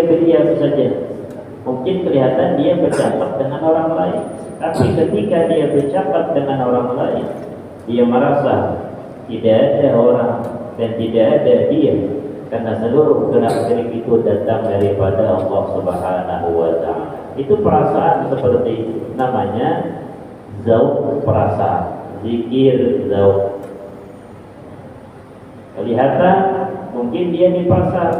biasa saja. Mungkin kelihatan dia bercakap dengan orang lain, tapi ketika dia bercakap dengan orang lain, dia merasa tidak ada orang dan tidak ada dia, karena seluruh gerak-gerik itu datang daripada Allah Subhanahu wa Ta'ala. Itu perasaan seperti itu, namanya zauq perasaan, zikir zauq. Kelihatan mungkin dia di pasar,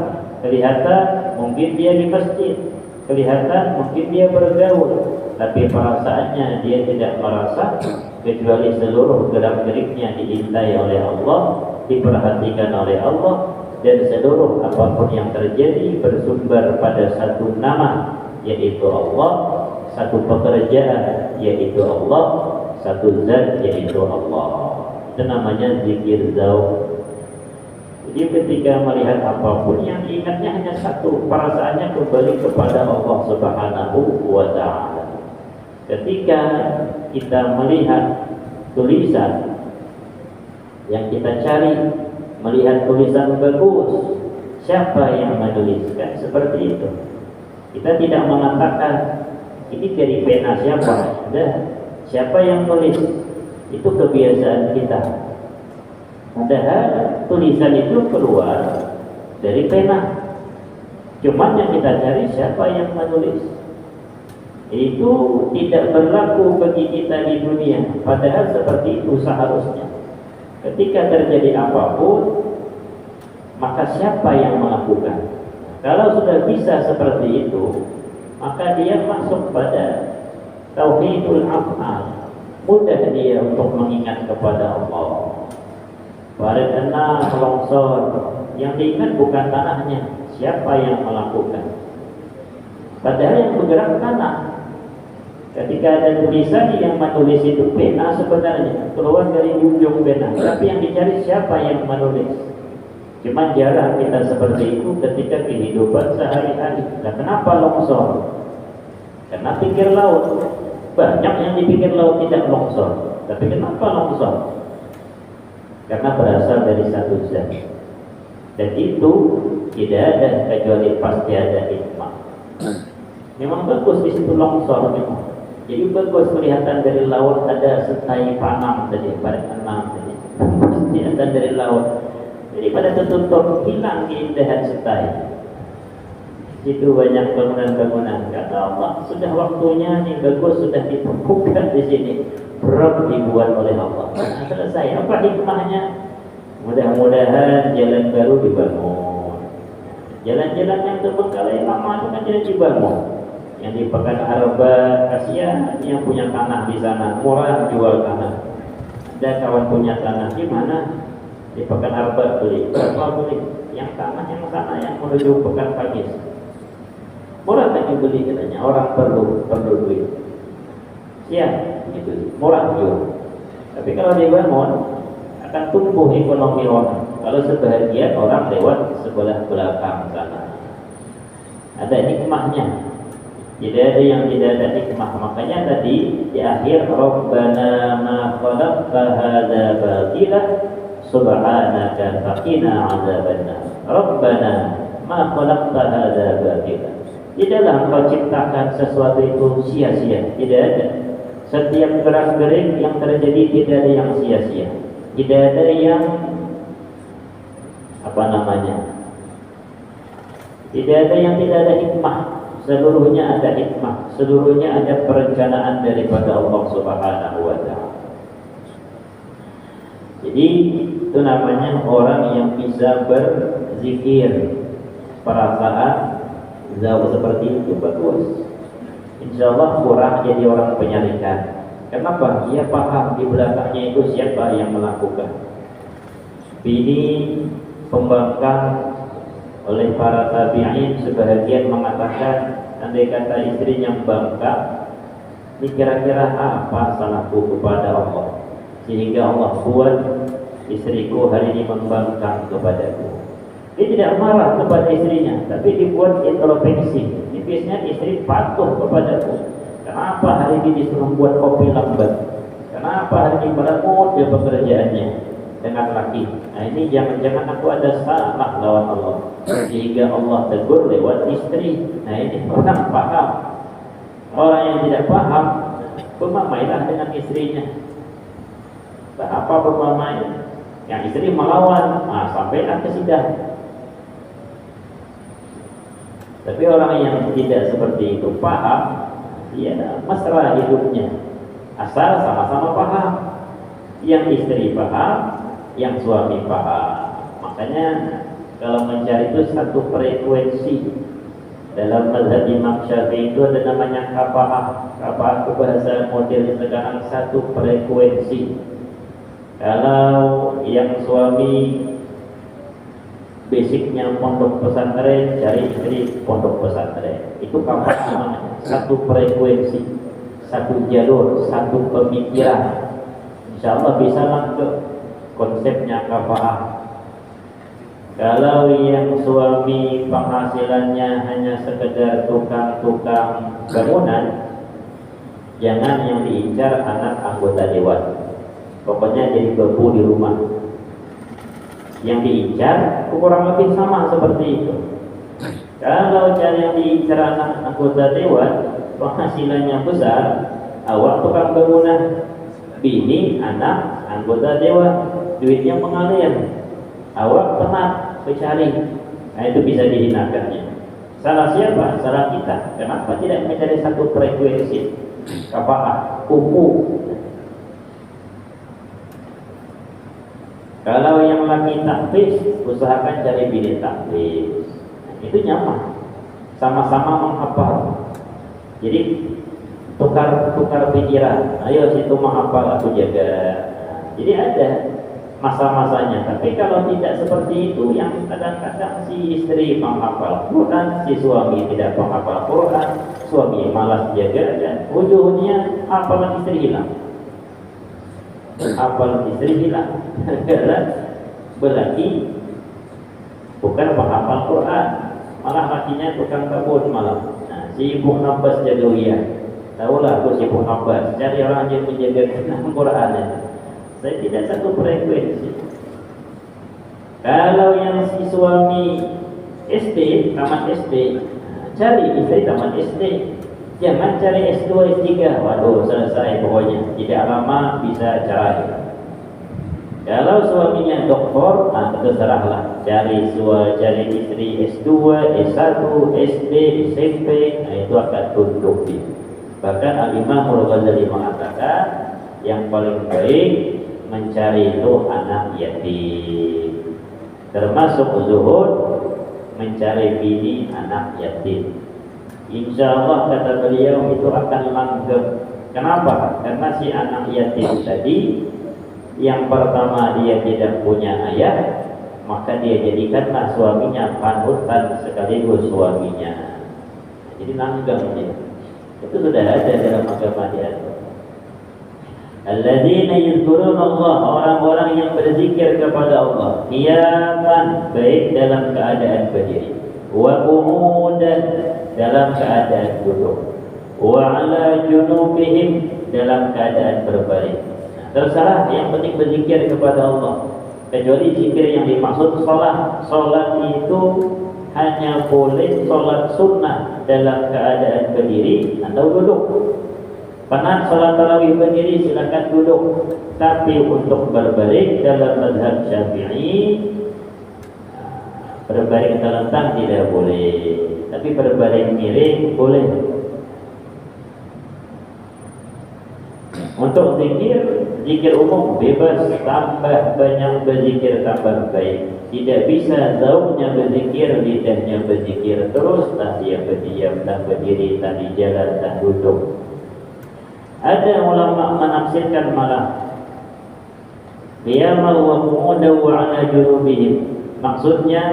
kelihatan mungkin dia di masjid, kelihatan mungkin dia bergaul, tapi perasaannya dia tidak merasa, kecuali seluruh gerak-geriknya diintai oleh Allah, diperhatikan oleh Allah, dan seluruh apapun yang terjadi bersumber pada satu nama, yaitu Allah, satu pekerjaan, yaitu Allah, satu zat, yaitu Allah. Itu namanya zikir zauq. Jadi ketika melihat apapun yang diingatnya hanya satu, perasaannya kembali kepada Allah Subhanahu wa Ta'ala. Ketika kita melihat tulisan yang kita cari, melihat tulisan bagus, siapa yang menuliskan? Seperti itu. Kita tidak mengatakan ini dari pena siapa, siapa yang tulis? Itu kebiasaan kita. Padahal tulisan itu keluar dari pena. Cuman yang kita cari siapa yang menulis. Itu tidak berlaku bagi kita di dunia. Padahal seperti itu seharusnya. Ketika terjadi apapun, maka siapa yang melakukan? Kalau sudah bisa seperti itu, maka dia masuk pada tauhidul af'al. Mudah dia untuk mengingat kepada Allah. Barakana longsor, yang diingat bukan tanahnya, siapa yang melakukan. Padahal yang bergerak tanah. Ketika ada tulisan yang menulis itu pena sebenarnya keluar dari ujung pena, tapi yang dicari siapa yang menulis. Cuma jarang kita seperti itu ketika kehidupan sehari-hari. Nah, kenapa longsor? Karena pinggir laut. Banyak yang di pinggir laut tidak longsor. Tapi kenapa longsor? Karena berasal dari satu zat. Dan itu tidak ada kecuali pasti ada hikmah. Memang bagus di situ longsor memang. Jadi bagus kelihatan dari laut ada setai panang tadi, pada enam tadi. Pasti ada dari laut. Jadi pada tertutup hilang keindahan setai. Itu banyak bangunan-bangunan. Kata Allah, sudah waktunya nih bagus sudah ditemukan di sini. Berapa dibuat oleh Allah. Nah, selesai. Apa hikmahnya? Mudah-mudahan jalan baru dibangun. Jalan-jalan yang terbengkalai lama itu kan jadi dibangun. Yang di Pekan Arba, kasihan yang punya tanah di sana, murah jual tanah. Ada kawan punya tanah di mana? Di Pekan Arba beli. Berapa beli? Yang tanah yang sana yang menuju Pekan Pakis. Murah tak dibeli katanya. Orang perlu duit. Siap, gitu. Murah jual. Tapi kalau dibangun akan tumbuh ekonomi orang. Kalau sebahagian orang lewat sebelah belakang sana. Ada hikmahnya. Tidak ada yang tidak ada hikmah. Makanya tadi di akhir Rabbana ma khalaqta hadza batila subhanaka faqina adzabannar. Rabbana ma khalaqta hadza batila. Tidaklah engkau ciptakan sesuatu itu sia-sia. Tidak ada. Setiap gerak-gerik yang terjadi tidak ada yang sia-sia. Tidak ada yang tidak ada yang tidak ada hikmah. Seluruhnya ada hikmah, seluruhnya ada perencanaan daripada Allah Subhanahu wa Ta'ala. Jadi itu namanya orang yang bisa berzikir, perasaan zauq seperti itu bagus. Insyaallah kurang jadi orang penyalikan. Kenapa? Dia paham di belakangnya itu siapa yang melakukan. Ini pembangkang oleh para tabi'in, sebahagian mengatakan andai kata istrinya bangkang, ini kira-kira apa salahku kepada Allah sehingga Allah buat istriku hari ini membangkang kepadaku. Dia tidak marah kepada istrinya, tapi dibuat introspeksi. Ini biasanya istri patuh kepadaku. Kenapa hari ini disuruh buat kopi lambat? Kenapa hari ini melemut dia pekerjaannya? dengan laki. Nah ini jangan-jangan aku ada salah lawan Allah sehingga Allah tegur lewat istri. Nah ini orang paham. Orang yang tidak paham bermamailah dengan istrinya. Apa bermamai? Yang istri melawan, sampailah ke sidang. Tapi orang yang tidak seperti itu paham, dia mesra hidupnya. Asal sama-sama paham. Yang istri paham, yang suami paham. Makanya kalau mencari itu satu frekuensi. Dalam mazhab Imam Syafi'i itu ada namanya kafa'ah. Kafa'ah itu bahasa modern sekarang, satu frekuensi. Kalau yang suami basicnya pondok pesantren, cari istri pondok pesantren. Itu kafa'ah namanya. Satu frekuensi, satu jalur, satu pemikiran. Insya Allah bisa masuk konsepnya kafa'ah. Kalau yang suami penghasilannya hanya sekedar tukang-tukang bangunan, jangan yang diincar anak anggota dewan. Pokoknya jadi bebu di rumah. Yang diincar kurang lebih sama seperti itu. Kalau yang diincar anak anggota dewan, penghasilannya besar, awak tukang bangunan, bini anak anggota dewan, duitnya mengalir, awak penat mencari. Nah itu bisa dihinakannya. Salah siapa? Salah kita. Kenapa tidak mencari satu frekuensi? Kafa'ah, kumpul. Kalau yang lagi tahfiz, usahakan cari bini tahfiz. Itu nyaman, sama-sama menghafal. Jadi tukar pikiran. Ayo situ menghafal, aku jaga. Jadi ada masa-masanya. Tapi kalau tidak seperti itu, yang kadang-kadang si istri menghafal Quran, si suami tidak menghafal Quran, suami malas jaga, dan ujungnya hafalan istri hilang. Hafalan istri hilang. Berarti bukan penghafal Quran, malah lakinya tukang kabut malam. Nah, si Ibu Abbas Jadawiyah, tahulah aku si Ibu Abbas, cari orang yang menjaga Quran. Saya tidak satu frekuensi. Kalau yang si suami SD, tamat SD, cari istri tamat SD. Jangan cari S2, S3. Waduh, selesai pokoknya. Tidak lama bisa cerai. Kalau suaminya doktor, terserahlah. Cari istri S2, S1, SD, SMP, itu akan tunduk. Bahkan Al-Imam Al-Ghazali mengatakan yang paling baik mencari itu anak yatim. Termasuk zuhud mencari bini anak yatim. Insya Allah kata beliau itu akan langgeng. Kenapa? Karena si anak yatim tadi, yang pertama dia tidak punya ayah, maka dia jadikanlah suaminya panutan sekaligus suaminya. Jadi langgeng dia. Itu sudah ada dalam agama dia. Alladzina yadhkuruna Allah, orang-orang yang berzikir kepada Allah qiyaman, baik dalam keadaan berdiri, wa qu'udan, dalam keadaan duduk, wa ala junubihim, dalam keadaan berbaring. Terserah, yang penting berzikir kepada Allah. Kecuali zikir yang dimaksud sholat. Sholat itu hanya boleh sholat sunnah dalam keadaan berdiri atau duduk. Penat sholat tarawih berdiri, silakan duduk. Tapi untuk berbaring dalam mazhab Syafi'i, berbaring terlentang tidak boleh. Tapi berbaring miring boleh. Untuk zikir umum bebas, tambah banyak berzikir tambah baik. Tidak bisa zaumnya berzikir, lidahnya berzikir terus, tak dia berdiam, tak berdiri, tak di jalan, tak duduk. Ada ulama menafsirkan malah qiyaman wa qu'udan wa ala junubihim. Maksudnya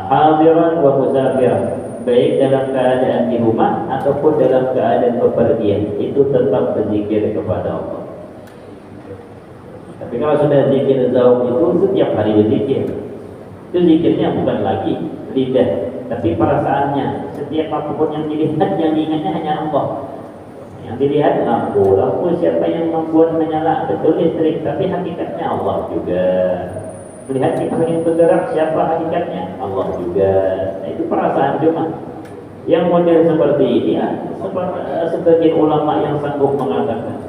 hadiran wa musafiran, baik dalam keadaan di rumah ataupun dalam keadaan bepergian, itu tetap berzikir kepada Allah. Tapi kalau sudah zikir zaum itu setiap hari berzikir. Itu zikirnya bukan lagi lidah, tapi perasaannya. Setiap apapun yang dilihat, yang diingatnya hanya Allah. Yang dilihat lampu, lampu siapa yang membuat menyala? Betul listrik, tapi hakikatnya Allah juga. Melihat kita ingin bergerak, siapa hakikatnya? Allah juga. Nah, itu perasaan cuma. Yang model seperti ini ya, sebagian ulama yang sanggup mengatakan,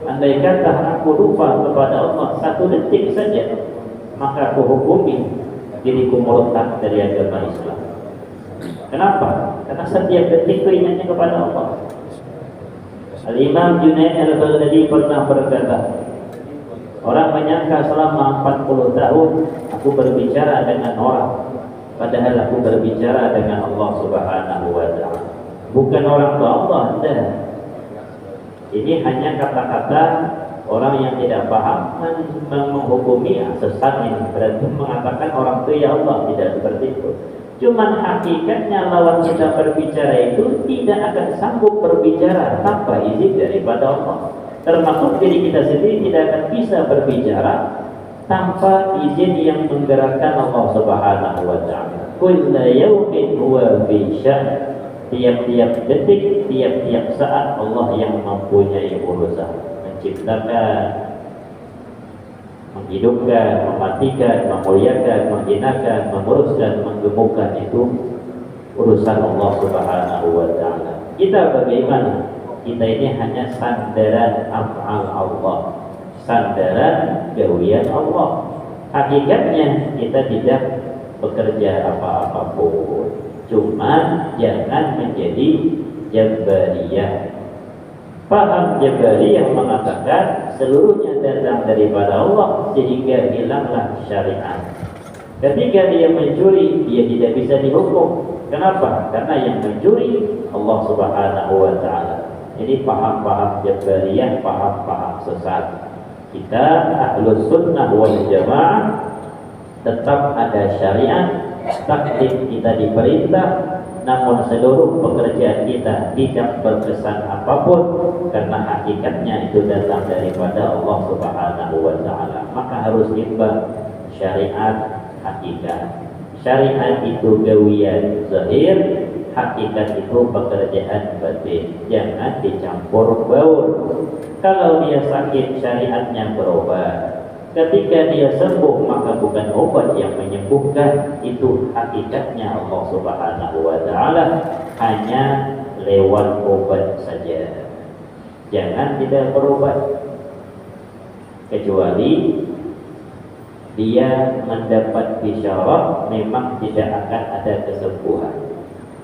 andai kata aku lupa kepada Allah 1 detik saja, maka aku hukumi diriku murtad dari agama Islam. Kenapa? Karena setiap detik ingatnya kepada Allah. Al-Imam Junaid Al-Baghdadi pernah berkata, orang menyangka selama 40 tahun aku berbicara dengan orang, padahal aku berbicara dengan Allah Subhanahu wa ta'ala. Bukan orang tua Allah, tidak. Ini hanya kata-kata orang yang tidak paham menghukumi sesat ini. Berarti mengatakan orang itu ya Allah, tidak seperti itu. Cuman hakikatnya lawan kita berbicara itu tidak akan sanggup berbicara tanpa izin daripada Allah. Termasuk diri kita sendiri tidak akan bisa berbicara tanpa izin yang menggerakkan Allah Subhanahu wa ta'ala. Kullu yawmin huwa fi sya'n. Tiap-tiap detik, tiap-tiap saat Allah yang mempunyai urusan. Menciptakan, menghidupkan, mematikan, memuliakan, menghinakan, menguruskan, menggemukkan, itu urusan Allah Subhanahu wa ta'ala. Kita bagaimana? Kita ini hanya sandaran af'al Allah, sandaran gawian Allah. Hakikatnya kita tidak bekerja apa-apapun. Cuma jangan menjadi Jabariyah. Paham Jabariyah mengatakan seluruhnya datang daripada Allah, sehingga hilanglah syariat. Ketika dia mencuri, dia tidak bisa dihukum. Kenapa? Karena yang mencuri Allah Subhanahu wa ta'ala. Jadi paham-paham Jabariyah, paham-paham sesat. Kita Ahlus Sunnah wal Jamaah tetap ada syariat, takdir kita diperintah, namun seluruh pekerjaan kita tidak berkesan apapun, karena hakikatnya itu datang daripada Allah Subhanahu wa ta'ala. Maka harus imbang syariat hakikat. Syariat itu gawian zahir, hakikat itu pekerjaan batin. Jangan dicampur baur. Kalau dia sakit, syariatnya berobat. Ketika dia sembuh, maka bukan obat yang menyembuhkan, itu hakikatnya Allah Subhanahu wa ta'ala, hanya lewat obat saja. Jangan tidak berobat, kecuali dia mendapat isyarat memang tidak akan ada kesembuhan.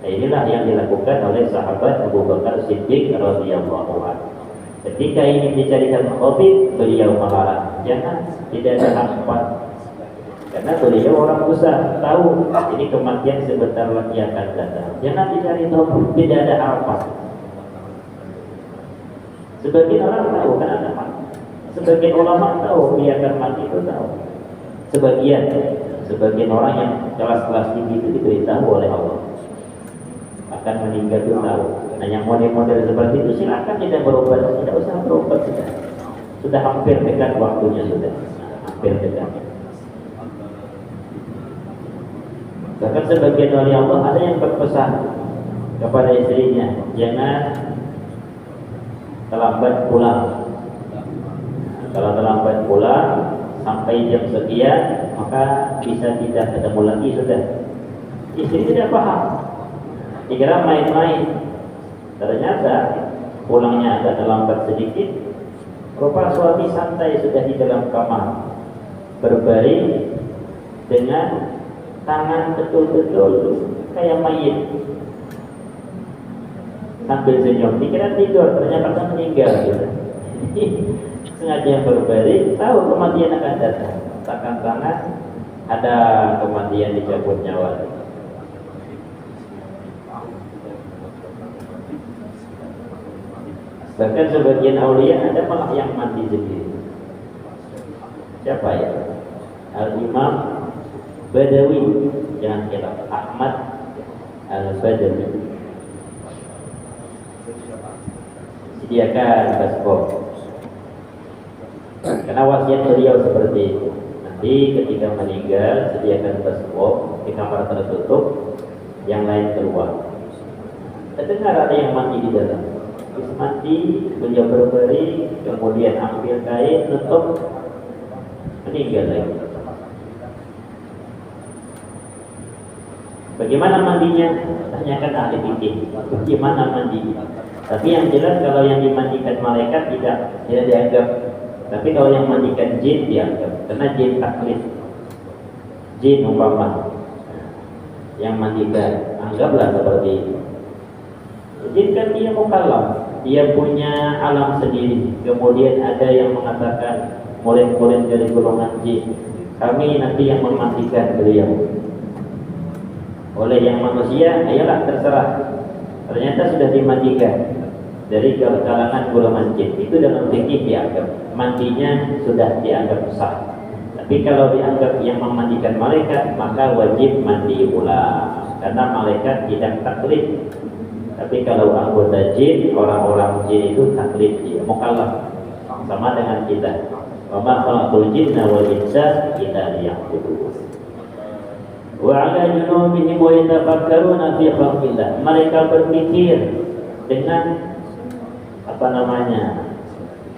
Nah, inilah yang dilakukan oleh sahabat Abu Bakar Siddiq radhiyallahu anhu. Ketika ingin dicarikan khatib, beliau melarang, jangan, tidak ada harapan. Karena beliau orang besar, tahu ini kematian sebentar lagi akan datang. Jangan dicari tahu, tidak ada harapan. Sebagian orang tahu kan ada mati. Sebagian ulama tahu dia akan mati, itu tahu. Sebagian orang yang kelas-kelas tinggi itu diberitahu oleh Allah akan meninggal, itu tahu. Nah, yang model-model seperti itu silakan tidak berobat, tidak usah berobat, sudah hampir dekat waktunya, sudah hampir dekat. Bahkan sebagian wali Allah ada yang berpesan kepada istrinya, jangan terlambat pulang. Kalau terlambat pulang sampai jam sekian, maka bisa tidak ketemu lagi, sudah. Istri tidak paham, dikira main-main. Ternyata pulangnya agak terlambat sedikit. Rupa suami santai sudah di dalam kamar, berbaring dengan tangan betul-betul kayak mayit, sambil senyum. Dikira tidur, ternyata meninggal. Sengaja berbaring, tahu kematian akan datang. Takkan tangan, ada kematian, dicabut nyawa. Bahkan sebagian aulia ada malah yang mati sendiri. Siapa ya? Al-Imam Badawi, jangan kira Ahmad Al-Badawi. Sediakan paspor. Karena wasiat beliau seperti itu. Nanti ketika meninggal, sediakan paspor di kamar tertutup, yang lain keluar. Terdengar ada yang mati di dalam. Habis mandi, beliau berbaring, kemudian ambil kain, tutup, meninggal lagi. Bagaimana mandinya? Tanyakan ahli fikih. Bagaimana mandinya? Tapi yang jelas kalau yang dimandikan malaikat tidak dianggap. Tapi kalau yang mandikan jin dianggap. Karena jin taklid. Jin umpama yang mandikan, anggaplah seperti itu. Jin kan dia mukallaf, dia punya alam sendiri. Kemudian ada yang mengatakan murid-murid dari golongan jin, kami nanti yang memandikan beliau. Oleh yang manusia, ayolah terserah. Ternyata sudah dimandikan dari kalangan golongan jin. Itu dalam fikih dianggap mandinya sudah dianggap sah. Tapi kalau dianggap yang memandikan malaikat, maka wajib mandi ulang. Karena malaikat tidak taklid. Tapi kalau anggota jin, orang-orang jin itu taklid, dia mukallaf. Sama dengan kita. Wa ma khalaqul jinna wal insa illa liya'budun. Wa 'ala junubihim wa yatafakkaruna fi khalqillah. Mereka berpikir dengan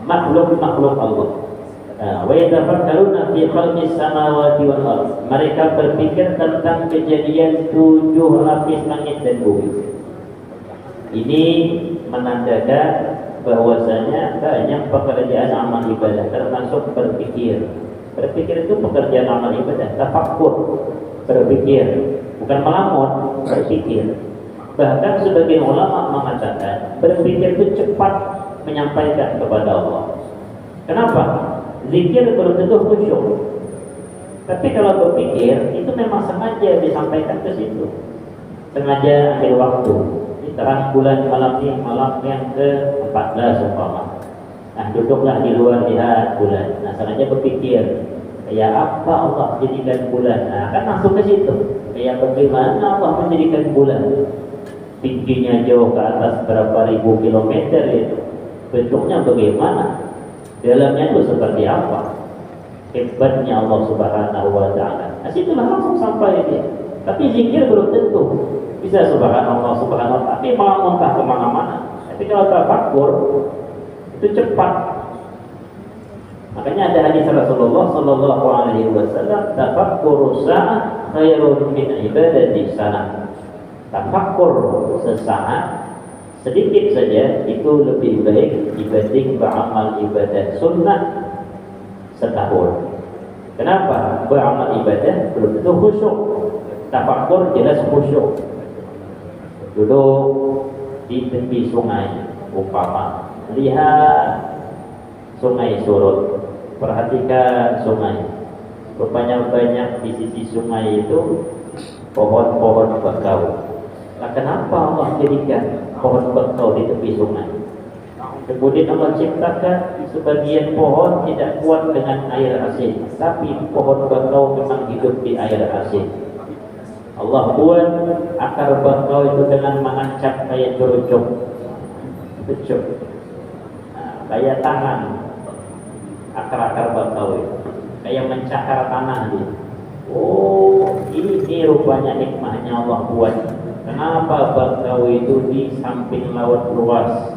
makhluk-makhluk Allah. Wa yatafakkaruna fi khalqis samawati wal ardh. Mereka berpikir tentang kejadian 7 lapis langit dan bumi. Ini menandakan bahwasanya banyak pekerjaan amal ibadah termasuk berpikir. Berpikir itu pekerjaan amal ibadah, tafakkur. Berpikir, bukan melamun, berpikir. Bahkan sebagian ulama mengatakan berpikir itu cepat menyampaikan kepada Allah. Kenapa? Zikir belum tentu khusyuk. Tapi kalau berpikir itu memang sengaja disampaikan ke situ. Sengaja ambil waktu. Di terang bulan malam ini, malam yang ke-14 umpama. Nah, duduklah di luar lihat bulan. Nah, sengaja berpikir. Kayak apa Allah menjadikan bulan? Nah, kan langsung ke situ. Kayak bagaimana Allah menjadikan bulan? Tingginya jauh ke atas berapa ribu kilometer itu. Bentuknya bagaimana? Dalamnya itu seperti apa? Hebatnya Allah Subhanahu wa Ta'ala. Nah, situlah langsung sampai dia. Tapi zikir belum tentu. Bisa subhanallah, subhanallah, tapi malah muntah kemana-mana. Tapi kalau tafakkur itu cepat. Makanya ada hadis Rasulullah sallallahu alaihi wasallam, tafakkur sa'ah khairun min ibadati sanah. Tafakkur sesaat sedikit saja itu lebih baik dibanding beramal ibadah sunnah setahun. Kenapa? Beramal ibadah belum tentu khusyuk. Tafakkur jelas khusyuk. Duduk di tepi sungai umpama, lihat sungai surut. Perhatikan sungai. Rupanya banyak di sisi sungai itu pohon-pohon bakau. Nah, kenapa Allah jadikan pohon bakau di tepi sungai? Kemudian Allah ciptakan sebagian pohon tidak kuat dengan air asin, tapi pohon bakau memang hidup di air asin. Allah buat akar bakau itu dengan menancap kayak curucuk, kayak tangan. Akar-akar bakau itu kayak mencakar tanah dia. Oh, ini rupanya hikmahnya Allah buat. Kenapa bakau itu di samping laut luas?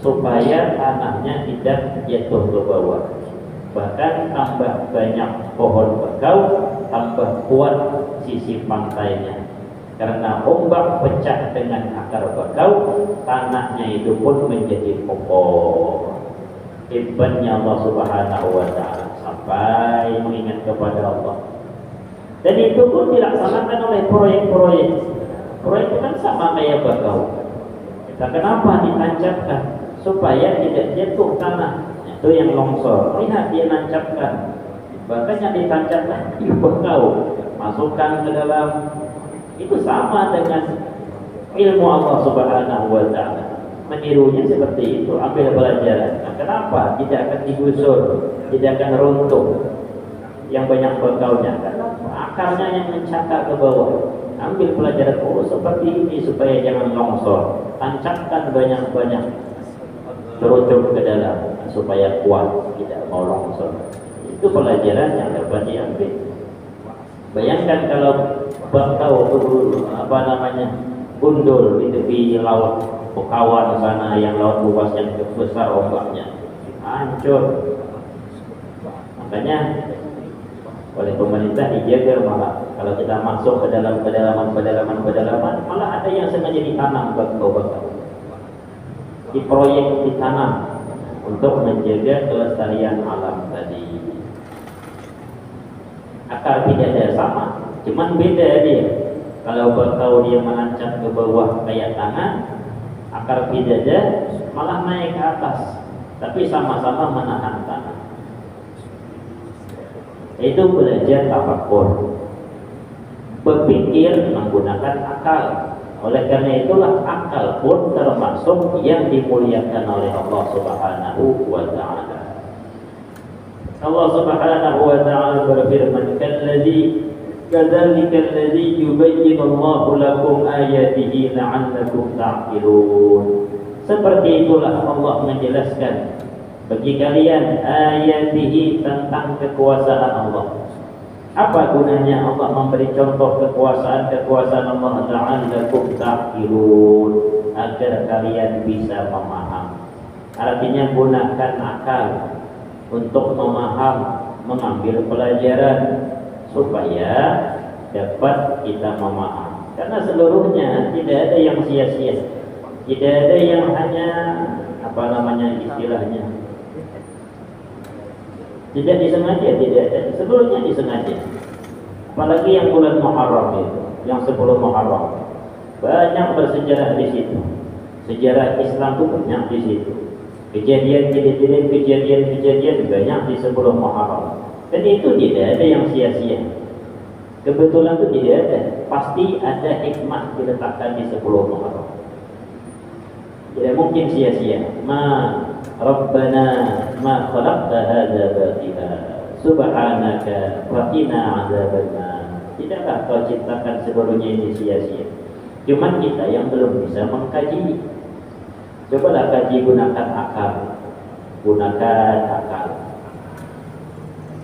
Supaya tanahnya tidak jatuh ke bawah. Bahkan tambah banyak pohon bakau, tambah kuat sisi pantainya. Karena ombak pecah dengan akar bakau, tanahnya itu pun menjadi kokoh. Hebatnya Allah Subhanahu wa Ta'ala sampai mengingat kepada Allah. Dan itu pun dilaksanakan oleh proyek-proyek. Proyek itu kan sama kayak bakau. Nah, kenapa ditancapkan? Supaya tidak jatuh tanah. Itu yang longsor. Lihat dia nancapkan. Bahkan yang ditancapkan di bakau, masukkan ke dalam. Itu sama dengan ilmu Allah Subhanahu wa Ta'ala. Menirunya seperti itu, ambil pelajaran. Nah, kenapa tidak akan digusur, tidak akan runtuh yang banyak bakaunya? Karena akarnya yang mencakar ke bawah. Ambil pelajaran, oh seperti ini supaya jangan longsor. Tancapkan banyak-banyak, terucuk ke dalam supaya kuat, tidak mau longsor. Itu pelajaran yang dapat diambil. Bayangkan kalau bakau gundul di tepi laut. Pekawan sana yang laut luas yang besar ombaknya hancur. Makanya oleh pemerintah dijaga, malah kalau kita masuk ke dalam pedalaman malah ada yang sengaja ditanam batu-batu, di proyek ditanam untuk menjaga kelestarian alam tadi. Akar bidadari sama, cuman beda dia. Kalau bakau dia menancap ke bawah kayak tangan, akar bidadari malah naik ke atas, tapi sama-sama menahan tanah. Itu belajar tafakkur, berpikir menggunakan akal. Oleh karena itulah akal pun termasuk yang dimuliakan oleh Allah Subhanahu wa ta'ala. Allah Subhanahu wa ta'ala berfirman, kadzalika alladzi yubayyinu Allahu lakum ayatihi la'allakum ta'qilun. Seperti itulah Allah menjelaskan bagi kalian ayatihi tentang kekuasaan Allah. Apa gunanya Allah memberi contoh kekuasaan Allah? La'allakum ta'qilun, agar kalian bisa memaham. Artinya gunakan akal untuk memaham, mengambil pelajaran supaya dapat kita memaham. Karena seluruhnya tidak ada yang sia-sia, tidak ada yang hanya istilahnya tidak disengaja, tidak ada. Seluruhnya disengaja. Apalagi yang bulan Muharram itu, yang 10 Muharram, banyak bersejarah di situ. Sejarah Islam itu banyak di situ. Kejadian banyak di 10 Muharram. Dan itu tidak ada yang sia-sia. Kebetulan itu tidak ada. Pasti ada hikmah diletakkan di 10 Muharram. Tidak mungkin sia-sia. Rabbana ma khalaqta hadza batila subhanaka faqina adzabannar. Tidaklah kau ciptakan seluruhnya ini sia-sia. Cuman kita yang belum bisa mengkaji. Cobalah kaji, gunakan akal. Gunakan akal.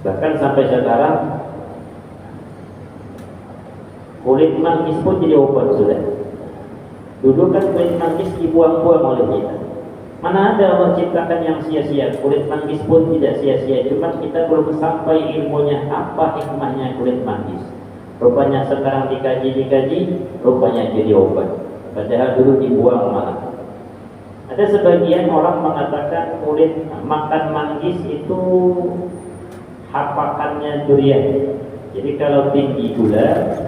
Bahkan sampai sekarang kulit manggis pun jadi obat sudah. Dulu kan kulit manggis dibuang-buang oleh kita. Mana ada Allah ciptakan yang sia-sia. Kulit manggis pun tidak sia-sia. Cuma kita belum sampai ilmunya apa hikmahnya kulit manggis. Rupanya sekarang dikaji, rupanya jadi obat. Padahal dulu dibuang malah. Ada sebagian orang mengatakan kulit makan manggis itu hapakannya durian. Jadi kalau tinggi gula,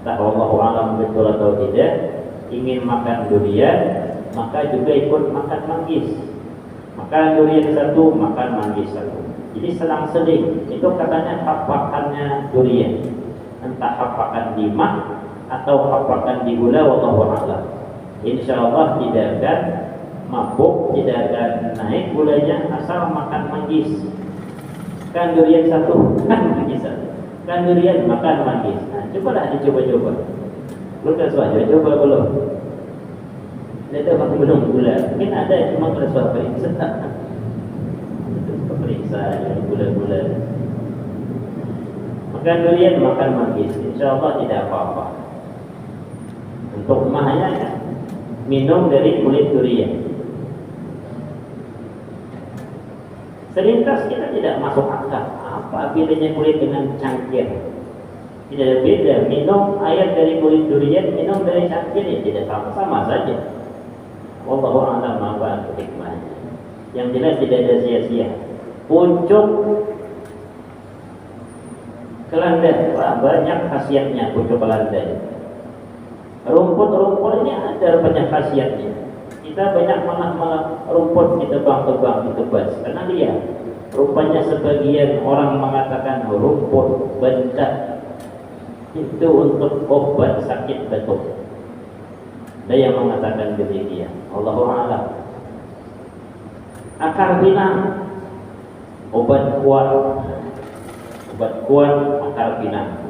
tak Allah alam betul atau tidak, ingin makan durian, maka juga ikut makan manggis. Makan durian satu, makan manggis satu. Jadi selang-seling. Itu katanya hapakannya durian. Entah hapakan di mah atau hapakan di gula, wallahu a'lam. Insyaallah tidak akan mabuk, tidak akan naik gulanya asal makan manggis. Kan durian satu, kan manggis satu. Kan durian makan manggis. Nah, cobalah dicoba-coba. Belum saja coba belum. Ada waktu belum gula, mungkin ada cuma periksa yang gula-gula. Makan durian, makan manggis, insya Allah tidak apa-apa. Untuk mahnya minum dari kulit durian. Selintas kita tidak masuk akal. Apa bedanya kulit dengan cangkir? Tidak ada beda. Minum air dari kulit durian, minum dari cangkir, ya tidak sama-sama saja. Wallahu a'lam apa hikmahnya. Yang jelas tidak ada sia-sia. Pucuk kelanda, banyak khasiatnya pucuk kelanda. Rumput-rumput ini ada banyak khasiatnya. Kita banyak malah rumput kita tebang ditebas. Karena dia rupanya sebagian orang mengatakan rumput benda itu untuk obat sakit batuk. Ada yang mengatakan demikian. Allahu a'lam. Akar pinang, obat kuat akar pinang.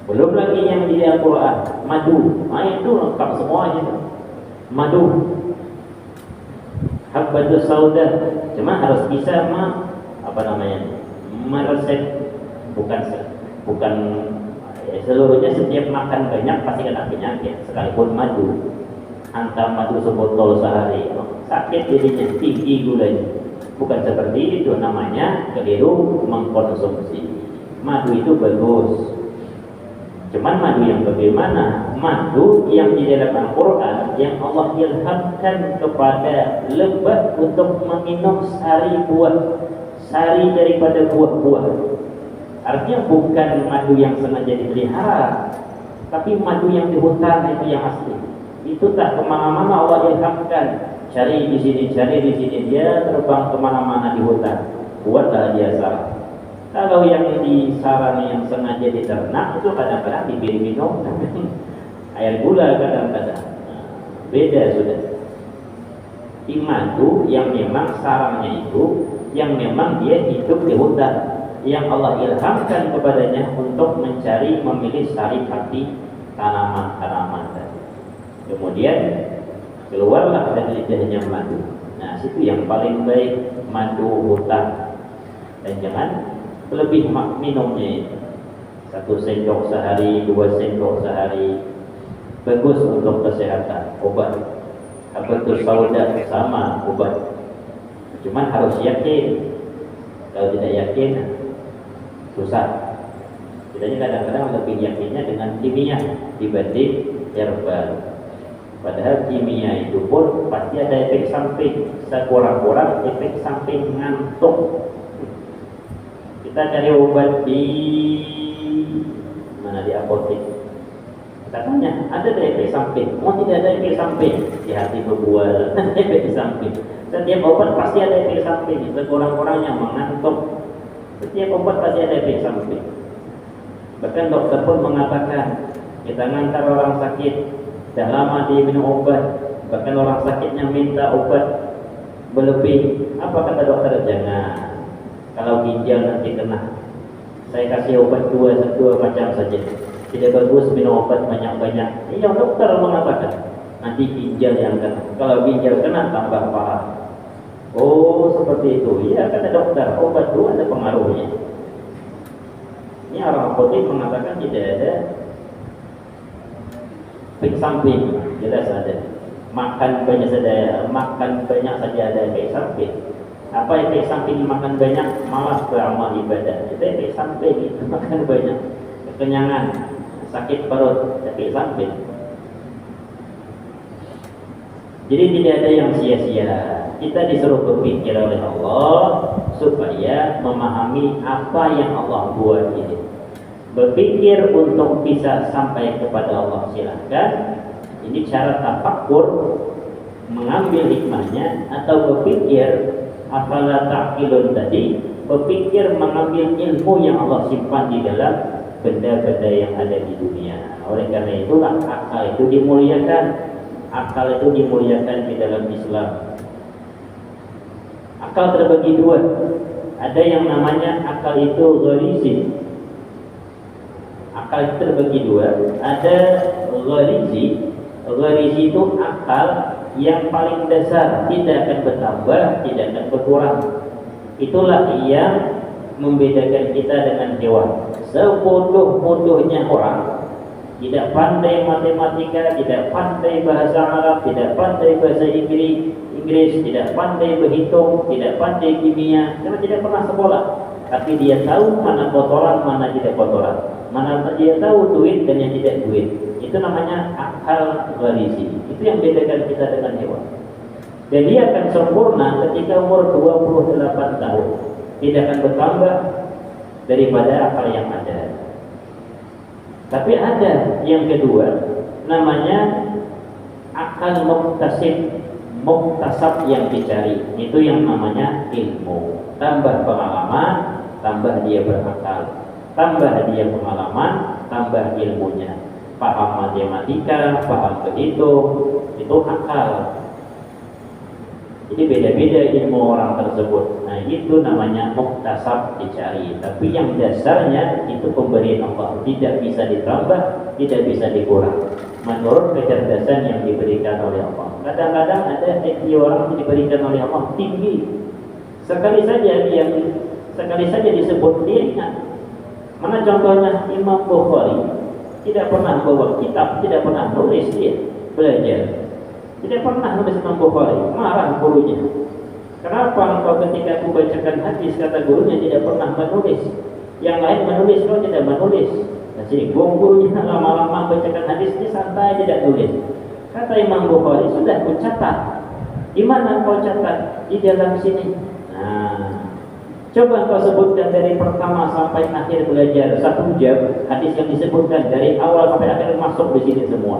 Belum lagi yang di Al-Quran, madu. Itu lengkap semua itu. Madu, habbatus sauda. Cuma harus bisa meresep, bukan seluruhnya. Setiap makan banyak pasti kena penyakit, sekalipun madu. hantam madu sebotol sehari, sakit jadinya, tinggi gulanya. Bukan seperti itu, namanya keliru mengkonsumsi. Madu itu bagus. Cuman madu yang bagaimana? Madu yang di dalam Al-Quran yang Allah ilhamkan kepada lebah untuk meminum sari buah, sari daripada buah-buah. Artinya bukan madu yang sengaja dipelihara, tapi madu yang di hutan itu yang asli. Itu tak kemana-mana Allah ilhamkan. Cari di sini, cari di sini, dia terbang kemana-mana di hutan. Buatlah dia sarang. Kalau yang di sarang yang sengaja diternak itu kadang-kadang diberi minum air gula kadang-kadang. Beda sudah. Di madu yang memang sarangnya itu, yang memang dia hidup di hutan, yang Allah ilhamkan kepadanya untuk mencari, memilih sari hati tanaman-tanaman tadi. Kemudian keluarlah dari lidahnya madu. Nah, situ yang paling baik, madu hutan. Dan jangan lebih minumnya. 1 sendok sehari, 2 sendok sehari. Bagus untuk kesehatan, obat. Habatus sauda sama obat. Cuman harus yakin. Kalau tidak yakin, susah. Kita kadang-kadang lebih yakinnya dengan kimia dibanding herbal. Padahal kimia itu pun pasti ada efek samping. Sekurang-kurang efek samping ngantuk. Kita cari obat di mana, di apotek. Kita tanya, ada efek samping? Oh, tidak ada efek samping. Di hati berbual, ada efek samping. Setiap obat pasti ada efek samping. Sekurang-kurangnya mengantuk. Setiap obat pasti ada efek samping. Bahkan dokter pun mengatakan, kita ngantar orang sakit, dah lama dia minum obat, bahkan orang sakitnya minta obat berlebih. Apa kata dokter? Jangan. Kalau ginjal nanti kena, saya kasih obat dua macam saja. Tidak bagus minum obat banyak-banyak. Iya, dokter mengatakan nanti ginjal yang kena. Kalau ginjal kena tambah parah. Oh, seperti itu. Iya, kata dokter, obat itu ada pengaruhnya. Ini orang apotek mengatakan tidak ada efek samping. Jelas ada. Makan banyak saja ada efek samping. Apa efek samping makan banyak? Malas beramal ibadah. Itu efek samping itu makan banyak. Kekenyangan, sakit perut, efek samping. Jadi tidak ada yang sia-sia. Kita disuruh berpikir oleh Allah supaya memahami apa yang Allah buat ini. Berpikir untuk bisa sampai kepada Allah, silahkan. Ini cara tafakkur, mengambil hikmahnya, atau berpikir afala ta'qilun tadi, berpikir mengambil ilmu yang Allah simpan di dalam benda-benda yang ada di dunia. Oleh karena itulah akal itu dimuliakan. Akal itu dimuliakan di dalam Islam. Akal terbagi dua. Ada yang namanya akal itu gharizi. Akal itu terbagi dua. Ada gharizi. Gharizi itu akal yang paling dasar, tidak akan bertambah, tidak akan berkurang. Itulah yang membedakan kita dengan hewan. Sebodoh-bodohnya orang, tidak pandai matematika, tidak pandai bahasa Arab, tidak pandai bahasa Inggris, tidak pandai berhitung, tidak pandai kimia, karena tidak pernah sekolah. Tapi dia tahu mana kotoran, mana tidak kotoran, mana dia tahu duit dan yang tidak duit. Itu namanya akal gharizi. Itu yang bedakan kita dengan hewan. Dan dia akan sempurna ketika umur 28 tahun. Tidak akan bertambah daripada akal yang ada. Tapi ada yang kedua, namanya akal muktasab yang dicari. Itu yang namanya ilmu. Tambah pengalaman, tambah dia berakal. Tambah dia pengalaman, tambah ilmunya. Paham matematika, paham berhitung, itu akal. Jadi beda-beda ilmu orang tersebut. Nah, itu namanya muktasab dicari. Tapi yang dasarnya itu pemberian Allah, tidak bisa ditambah, tidak bisa dikurang. Menurut kecerdasan yang diberikan oleh Allah. Kadang-kadang ada IQ orang yang diberikan oleh Allah tinggi. Sekali saja disebut dia ingat. Mana contohnya? Imam Bukhari tidak pernah bawa kitab, tidak pernah nulis dia belajar. Tidak pernah nulis Imam Bukhari. Marah gurunya. Kenapa engkau ketika aku bacakan hadis kata gurunya tidak pernah menulis? Yang lain menulis, kau tidak menulis. Jadi gurunya lama-lama bacakan hadisnya santai tidak tulis. Kata Imam Bukhari, sudah ku catat. Di mana kau catat? Di dalam sini. Nah, coba kau sebutkan dari pertama sampai akhir belajar 1 jam hadis yang disebutkan dari awal sampai akhir masuk di sini semua.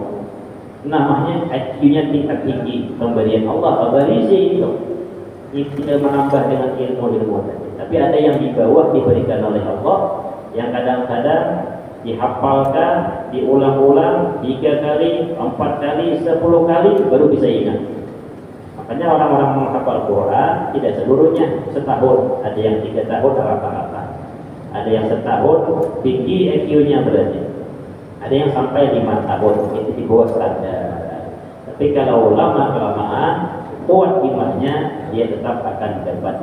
Namanya IQ-nya tingkat tinggi, pemberian Allah abarizi itu. Tidak menambah dengan ilmu-ilmu tadi. Tapi ada yang di bawah diberikan oleh Allah, yang kadang-kadang dihafalkan, diulang-ulang 3 kali, 4 kali, 10 kali baru bisa ingat. Makanya orang-orang menghafal Quran tidak seluruhnya setahun. Ada yang 3 tahun rata-rata. Ada yang setahun tinggi IQ-nya berarti. Ada yang sampai 5 tahun, itu di bawah standar. Tapi kalau lama-kelamaan kuat imannya, dia tetap akan dapat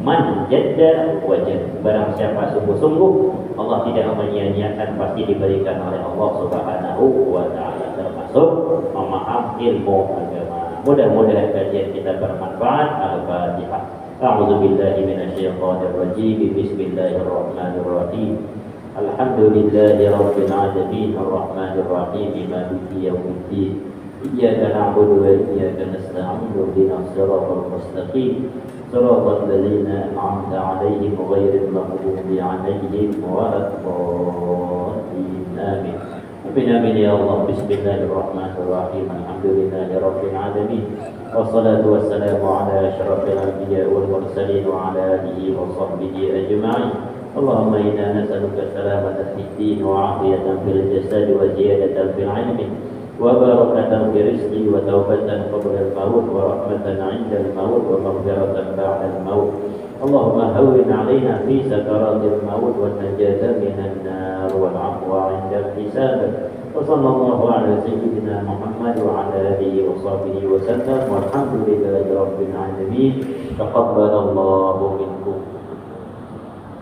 man jadda wajad. Barang siapa sungguh-sungguh, Allah tidak menyia-nyiakan, pasti diberikan oleh Allah Subhanahu wa taala, termasuk memaham ilmu agama. Mudah-mudahan kajian kita bermanfaat. Al-Fatihah. A'udzu billahi minasyaitonir rajim. Bismillahirrahmanirrahim. Alhamdulillahi rabbil alamin arrahmanir rahim maliki yaumiddin. إياك نعبد وإياك نستعين اهدنا الصراط المستقيم صراط الذين أنعمت عليهم غير المغضوب عليهم ولا الضالين آمين. آمين يا الله. بسم الله الرحمن الرحيم. الحمد لله رب العالمين والصلاة والسلام على أشرف الأنبياء والمرسلين وعلى آله وصحبه أجمعين. اللهم إنا نسألك السلامة في الدين وعافية في الجسد وزيادة في العلم وبركة في رزقي وتوبة قبل الموت ورحمة عند الموت ومغفرة بعد الموت. اللهم هون علينا في سكرات الموت والنجاة من النار والعفو عند الحساب. وصلى الله على سيدنا محمد وعلى آله وصحبه وسلم والحمد لله رب العالمين. تقبل الله